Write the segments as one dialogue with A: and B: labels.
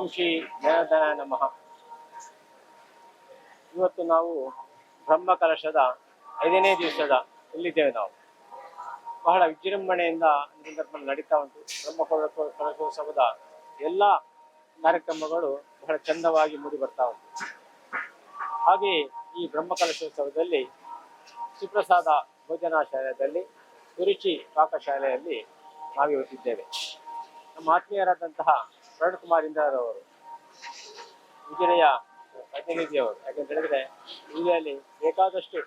A: ಓಂ ಶ್ರೀ ಜನಾರ್ದನ ನಮಃ. ಇವತ್ತು ನಾವು ಬ್ರಹ್ಮಕಲಶದ 5ನೇ ದಿವಸದ ಇಲ್ಲಿದ್ದೇವೆ. ನಾವು ಬಹಳ ವಿಜೃಂಭಣೆಯಿಂದ ಸಂದರ್ಭದಲ್ಲಿ ನಡೀತಾ ಉಂಟು. ಬ್ರಹ್ಮಕಲಶೋತ್ಸವದ ಎಲ್ಲ ಕಾರ್ಯಕ್ರಮಗಳು ಬಹಳ ಚಂದವಾಗಿ ಮೂಡಿ ಬರ್ತಾ ಉಂಟು. ಹಾಗೆ ಈ ಬ್ರಹ್ಮಕಲಶೋತ್ಸವದಲ್ಲಿ ಸುಪ್ರಸಾದ ಭೋಜನಾಶಾಲೆಯಲ್ಲಿ ಸುರುಚಿ ಪಾಕಶಾಲೆಯಲ್ಲಿ ನಾವಿವತ್ತಿದ್ದೇವೆ. ನಮ್ಮ ಆತ್ಮೀಯರಾದಂತಹ ಪ್ರಣಕುಮಾರ್ ಇಂದ್ರರವರು ಉಜಿರೆಯ ಪ್ರತಿನಿಧಿಯವರು. ಯಾಕಂತ ಹೇಳಿದ್ರೆ ಜಿಲ್ಲೆಯಲ್ಲಿ ಬೇಕಾದಷ್ಟು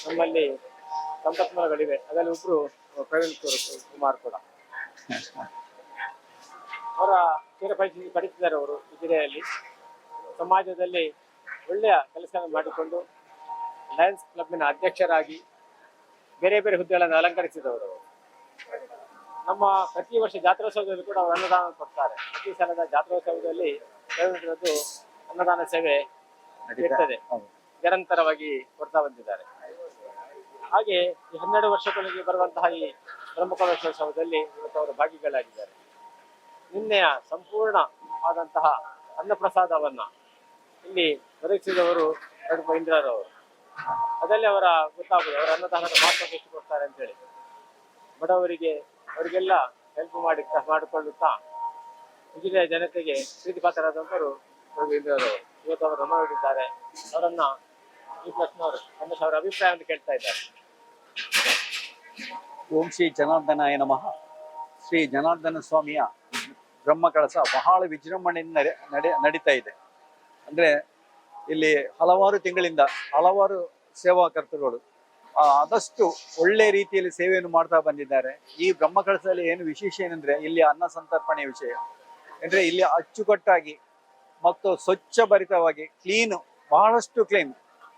A: ನಮ್ಮಲ್ಲಿ ಸಂಪನ್ಮೂಲಗಳಿವೆ. ಅದರಲ್ಲಿ ಒಬ್ರು ಪ್ರವೀಣ್ ಕುಮಾರ್ ಕೂಡ ಅವರ ಚಿರಪರಿಚಿತಿ ಪಡಿತಿದ್ದಾರೆ. ಅವರು ಉಜಿರೆಯಲ್ಲಿ ಸಮಾಜದಲ್ಲಿ ಒಳ್ಳೆಯ ಕೆಲಸ ಮಾಡಿಕೊಂಡು ಲಯನ್ಸ್ ಕ್ಲಬ್ನ ಅಧ್ಯಕ್ಷರಾಗಿ ಬೇರೆ ಬೇರೆ ಹುದ್ದೆಗಳನ್ನು ಅಲಂಕರಿಸಿದವರು. ನಮ್ಮ ಪ್ರತಿ ವರ್ಷ ಜಾತ್ರೋತ್ಸವದಲ್ಲಿ ಕೂಡ ಅವರು ಅನ್ನದಾನ ಕೊಡ್ತಾರೆ. ಪ್ರತಿ ಸಲದ ಜಾತ್ರೋತ್ಸವದಲ್ಲಿ ಅನ್ನದಾನ ಸೇವೆ ಇರ್ತದೆ, ನಿರಂತರವಾಗಿ ಕೊಡ್ತಾ ಬಂದಿದ್ದಾರೆ. ಹಾಗೆ ಈ 12 ವರ್ಷಗಳಿಗೆ ಬರುವಂತಹ ಈ ಬ್ರಹ್ಮಕಲಶೋತ್ಸವದಲ್ಲಿ ಇವತ್ತು ಅವರು ಭಾಗಿಗಳಾಗಿದ್ದಾರೆ. ನಿನ್ನೆಯ ಸಂಪೂರ್ಣ ಆದಂತಹ ಅನ್ನಪ್ರಸಾದವನ್ನ ಇಲ್ಲಿ ಒದಗಿಸಿದವರು ಇಂದ್ರರವರು. ಅದರಲ್ಲಿ ಅವರ ಗೊತ್ತಾಗುವುದು ಅವರ ಅನ್ನದಾನದ ಮಹತ್ವ ಎಷ್ಟು ಕೊಡ್ತಾರೆ ಅಂತೇಳಿ. ಬಡವರಿಗೆ ಅವರಿಗೆಲ್ಲ ಹೆಲ್ಪ್ ಮಾಡಿಕೊಳ್ಳುತ್ತಾ ಉಜಿರೆಯ ಜನತೆಗೆ ಪ್ರೀತಿಪಾತ್ರರಾದಂಥವರು ಇಂದ್ರರವರು. ಇವತ್ತು ಅವರು ನಮ್ಮವರಿದ್ದಾರೆ. ಅವರನ್ನ ಈ ಪ್ರಶ್ನವರು ಅವರ ಅಭಿಪ್ರಾಯವನ್ನು ಕೇಳ್ತಾ ಇದ್ದಾರೆ.
B: ಓಂ ಶ್ರೀ ಜನಾರ್ದನಾಯ ನಮಃ. ಶ್ರೀ ಜನಾರ್ದನ ಸ್ವಾಮಿಯ ಬ್ರಹ್ಮಕಳಸ ಬಹಳ ವಿಜೃಂಭಣೆಯಿಂದ ನಡೀತಾ ಇದೆ. ಅಂದ್ರೆ ಇಲ್ಲಿ ಹಲವಾರು ತಿಂಗಳಿಂದ ಹಲವಾರು ಸೇವಾಕರ್ತರುಗಳು ಆದಷ್ಟು ಒಳ್ಳೆ ರೀತಿಯಲ್ಲಿ ಸೇವೆಯನ್ನು ಮಾಡ್ತಾ ಬಂದಿದ್ದಾರೆ. ಈ ಬ್ರಹ್ಮಕಳಸದಲ್ಲಿ ಏನು ವಿಶೇಷ ಏನಂದ್ರೆ ಇಲ್ಲಿ ಅನ್ನ ಸಂತರ್ಪಣೆ ವಿಷಯ ಅಂದ್ರೆ ಇಲ್ಲಿ ಅಚ್ಚುಕಟ್ಟಾಗಿ ಮತ್ತು ಸ್ವಚ್ಛಭರಿತವಾಗಿ ಬಹಳಷ್ಟು ಕ್ಲೀನ್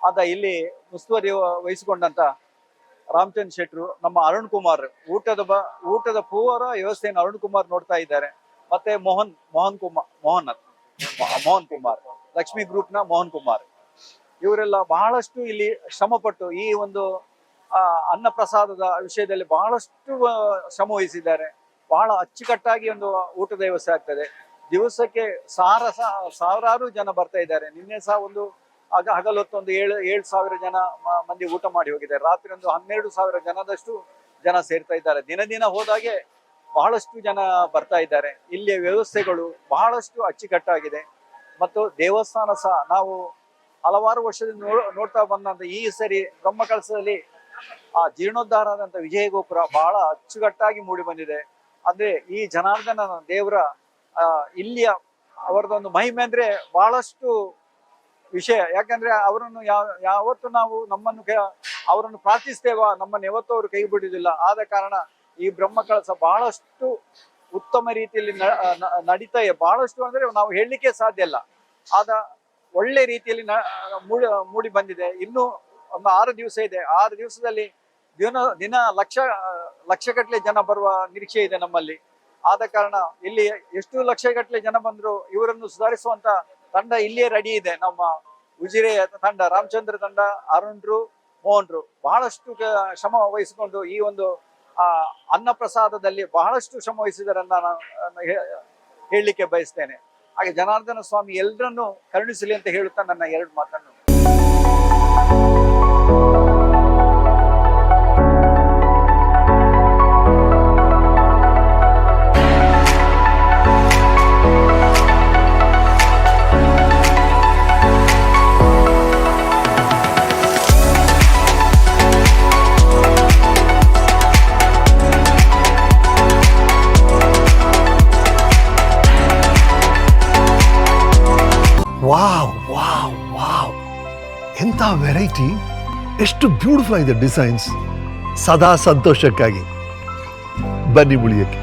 B: ಆದ ಇಲ್ಲಿ ಮುಸ್ತುವರಿ ವಹಿಸಿಕೊಂಡಂತ ರಾಮಚಂದ್ರ ಶೆಟ್ರು, ನಮ್ಮ ಅರುಣ್ ಕುಮಾರ್ ಊಟದ ಪೂರ ವ್ಯವಸ್ಥೆಯನ್ನು ಅರುಣ್ ಕುಮಾರ್ ನೋಡ್ತಾ ಇದ್ದಾರೆ. ಮತ್ತೆ ಮೋಹನ್ ಕುಮಾರ್ ಲಕ್ಷ್ಮಿ ಗ್ರೂಪ್ನ ಮೋಹನ್ ಕುಮಾರ್, ಇವರೆಲ್ಲ ಬಹಳಷ್ಟು ಇಲ್ಲಿ ಶ್ರಮಪಟ್ಟು ಈ ಒಂದು ಅನ್ನ ಪ್ರಸಾದದ ವಿಷಯದಲ್ಲಿ ಬಹಳಷ್ಟು ಶ್ರಮ ವಹಿಸಿದ್ದಾರೆ. ಬಹಳ ಅಚ್ಚುಕಟ್ಟಾಗಿ ಒಂದು ಊಟದ ವ್ಯವಸ್ಥೆ ಆಗ್ತದೆ. ದಿವಸಕ್ಕೆ ಸಾವಿರಾರು ಜನ ಬರ್ತಾ ಇದ್ದಾರೆ. ನಿನ್ನೆ ಸಹ ಒಂದು ಹಗಲೊತ್ತು ಒಂದು 7,000 ಜನ ಮಂದಿ ಊಟ ಮಾಡಿ ಹೋಗಿದ್ದಾರೆ. ರಾತ್ರಿ ಒಂದು 12,000 ಜನದಷ್ಟು ಜನ ಸೇರ್ತಾ ಇದ್ದಾರೆ. ದಿನ ಹೋದಾಗೆ ಬಹಳಷ್ಟು ಜನ ಬರ್ತಾ ಇದ್ದಾರೆ. ಇಲ್ಲಿಯ ವ್ಯವಸ್ಥೆಗಳು ಬಹಳಷ್ಟು ಅಚ್ಚುಕಟ್ಟಾಗಿದೆ. ಮತ್ತು ದೇವಸ್ಥಾನ ಸಹ ನಾವು ಹಲವಾರು ವರ್ಷದಿಂದ ನೋಡ್ತಾ ಬಂದಂತ ಈ ಸರಿ ಬ್ರಹ್ಮಕಳಸದಲ್ಲಿ ಆ ಜೀರ್ಣೋದ್ಧಾರ ಆದಂತ ವಿಜಯ ಗೋಪುರ ಬಹಳ ಅಚ್ಚುಕಟ್ಟಾಗಿ ಮೂಡಿ ಬಂದಿದೆ. ಅಂದ್ರೆ ಈ ಜನಾರ್ದನ ದೇವರ ಇಲ್ಲಿಯ ಅವರದೊಂದು ಮಹಿಮೆ ಅಂದ್ರೆ ಬಹಳಷ್ಟು ವಿಷಯ. ಯಾಕಂದ್ರೆ ಅವರನ್ನು ಯಾವತ್ತು ನಾವು ಅವರನ್ನು ಪ್ರಾರ್ಥಿಸ್ತೇವ, ನಮ್ಮನ್ನು ಯಾವತ್ತೂ ಅವರು ಕೈ ಬಿಡುವುದಿಲ್ಲ. ಆದ ಕಾರಣ ಈ ಬ್ರಹ್ಮಕಳಸ ಬಹಳಷ್ಟು ಉತ್ತಮ ರೀತಿಯಲ್ಲಿ ನಡೀತಾ ಬಹಳಷ್ಟು ಅಂದ್ರೆ ನಾವು ಹೇಳಲಿಕ್ಕೆ ಸಾಧ್ಯ ಇಲ್ಲ. ಆದ ಒಳ್ಳೆ ರೀತಿಯಲ್ಲಿ ಮೂಡಿ ಬಂದಿದೆ. ಇನ್ನು ಒಂದು 6 ದಿವಸ ಇದೆ. 6 ದಿವಸದಲ್ಲಿ ದಿನ ಲಕ್ಷಗಟ್ಟಲೆ ಜನ ಬರುವ ನಿರೀಕ್ಷೆ ಇದೆ ನಮ್ಮಲ್ಲಿ. ಆದ ಕಾರಣ ಇಲ್ಲಿ ಎಷ್ಟು ಲಕ್ಷಗಟ್ಟಲೆ ಜನ ಬಂದ್ರು ಇವರನ್ನು ಸುಧಾರಿಸುವಂತ ತಂಡ ಇಲ್ಲಿಯೇ ರೆಡಿ ಇದೆ. ನಮ್ಮ ಉಜಿರೆಯ ತಂಡ, ರಾಮಚಂದ್ರ ತಂಡ, ಅರುಣ್ರು, ಮೋಹನ್ರು ಬಹಳಷ್ಟು ಶ್ರಮ ವಹಿಸಿಕೊಂಡು ಈ ಒಂದು ಅನ್ನ ಪ್ರಸಾದದಲ್ಲಿ ಬಹಳಷ್ಟು ಶ್ರಮ ವಹಿಸಿದಾರೆ ನಾನು ಹೇಳಲಿಕ್ಕೆ ಬಯಸ್ತೇನೆ. ಹಾಗೆ ಜನಾರ್ದನ ಸ್ವಾಮಿ ಎಲ್ಲರನ್ನೂ ಕರುಣಿಸಲಿ ಅಂತ ಹೇಳುತ್ತಾ ನನ್ನ 2 ಮಾತನ್ನು.
C: ವಾವ್, ಎಂಥ ವೆರೈಟಿ, ಎಷ್ಟು ಬ್ಯೂಟಿಫುಲ್ ಆಗಿದೆ ಡಿಸೈನ್ಸ್. ಸದಾ ಸಂತೋಷಕ್ಕಾಗಿ ಬನ್ನಿ ಮುಳಿಯಕ್ಕೆ.